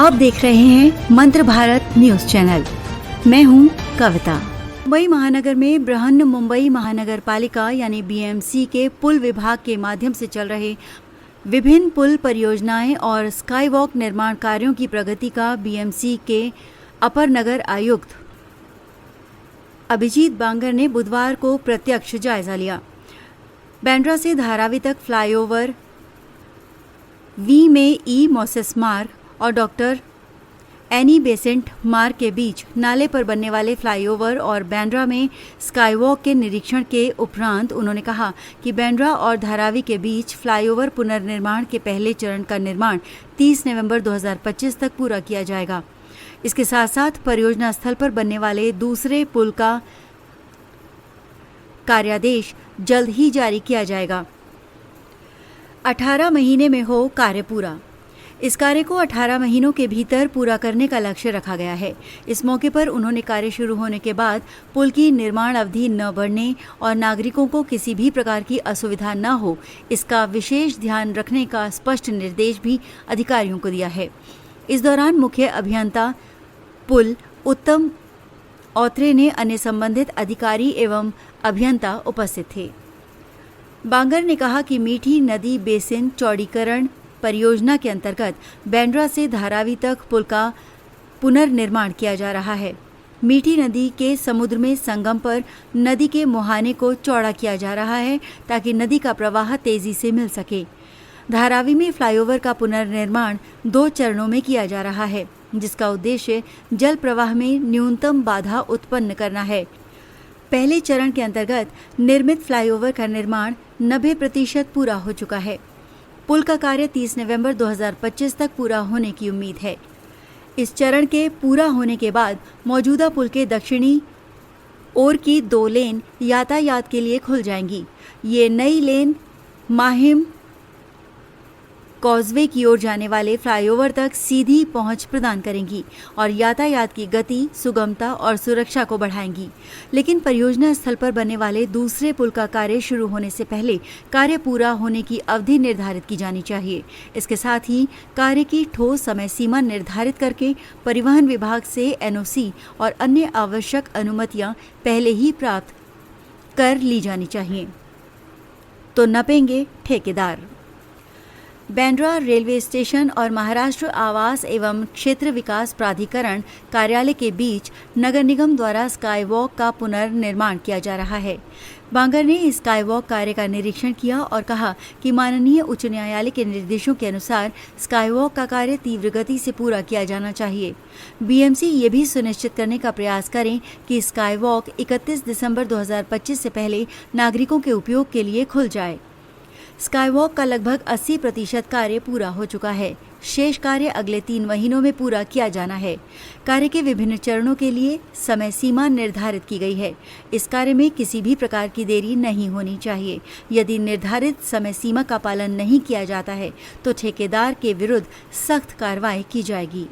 आप देख रहे हैं मंत्र भारत न्यूज चैनल। मैं हूं कविता। मुंबई महानगर में बृहन मुंबई महानगर पालिका यानी बीएमसी के पुल विभाग के माध्यम से चल रहे विभिन्न पुल परियोजनाएं और स्काई वॉक निर्माण कार्यों की प्रगति का बीएमसी के अपर नगर आयुक्त अभिजीत बांगर ने बुधवार को प्रत्यक्ष जायजा लिया। बांद्रा से धारावी तक फ्लाईओवर, वी में ई मोसेस मार्ग और डॉक्टर एनी बेसेंट मार्ग के बीच नाले पर बनने वाले फ्लाईओवर और बांद्रा में स्काईवॉक के निरीक्षण के उपरांत उन्होंने कहा कि बांद्रा और धारावी के बीच फ्लाईओवर पुनर्निर्माण के पहले चरण का निर्माण 30 नवंबर 2025 तक पूरा किया जाएगा। इसके साथ साथ परियोजना स्थल पर बनने वाले दूसरे पुल का कार्यादेश जल्द ही जारी किया जाएगा। 18 महीने में हो कार्य पूरा। इस कार्य को 18 महीनों के भीतर पूरा करने का लक्ष्य रखा गया है। इस मौके पर उन्होंने कार्य शुरू होने के बाद पुल की निर्माण अवधि न बढ़ने और नागरिकों को किसी भी प्रकार की असुविधा न हो, इसका विशेष ध्यान रखने का स्पष्ट निर्देश भी अधिकारियों को दिया है। इस दौरान मुख्य अभियंता पुल उत्तम औत्रे ने अन्य संबंधित अधिकारी एवं अभियंता उपस्थित थे। बांगर ने कहा कि मीठी नदी बेसिन चौड़ीकरण परियोजना के अंतर्गत बांद्रा से धारावी तक पुल का पुनर्निर्माण किया जा रहा है। मीठी नदी के समुद्र में संगम पर नदी के मुहाने को चौड़ा किया जा रहा है ताकि नदी का प्रवाह तेजी से मिल सके। धारावी में फ्लाईओवर का पुनर्निर्माण 2 चरणों में किया जा रहा है, जिसका उद्देश्य जल प्रवाह में न्यूनतम बाधा उत्पन्न करना है। पहले चरण के अंतर्गत निर्मित फ्लाईओवर का निर्माण 90% पूरा हो चुका है। पुल का कार्य 30 नवंबर 2025 तक पूरा होने की उम्मीद है। इस चरण के पूरा होने के बाद मौजूदा पुल के दक्षिणी ओर की 2 लेन यातायात के लिए खुल जाएंगी। ये नई लेन माहिम कॉजवे की ओर जाने वाले फ्लाईओवर तक सीधी पहुंच प्रदान करेंगी और यातायात की गति, सुगमता और सुरक्षा को बढ़ाएंगी। लेकिन परियोजना स्थल पर बनने वाले दूसरे पुल का कार्य शुरू होने से पहले कार्य पूरा होने की अवधि निर्धारित की जानी चाहिए। इसके साथ ही कार्य की ठोस समय सीमा निर्धारित करके परिवहन विभाग से एनओसी और अन्य आवश्यक अनुमतियां पहले ही प्राप्त कर ली जानी चाहिए, तो नपेंगे ठेकेदार। बांद्रा रेलवे स्टेशन और महाराष्ट्र आवास एवं क्षेत्र विकास प्राधिकरण कार्यालय के बीच नगर निगम द्वारा स्काई वॉक का पुनर्निर्माण किया जा रहा है। बांगर ने इस स्काई वॉक कार्य का निरीक्षण किया और कहा कि माननीय उच्च न्यायालय के निर्देशों के अनुसार स्काई वॉक का कार्य तीव्र गति से पूरा किया जाना चाहिए। बीएमसी ये भी सुनिश्चित करने का प्रयास करें कि स्काई वॉक 31 दिसंबर 2025 से पहले नागरिकों के उपयोग के लिए खुल जाए। स्काई वॉक का लगभग 80% कार्य पूरा हो चुका है। शेष कार्य अगले 3 महीनों में पूरा किया जाना है। कार्य के विभिन्न चरणों के लिए समय सीमा निर्धारित की गई है। इस कार्य में किसी भी प्रकार की देरी नहीं होनी चाहिए। यदि निर्धारित समय सीमा का पालन नहीं किया जाता है तो ठेकेदार के विरुद्ध सख्त कार्रवाई की जाएगी।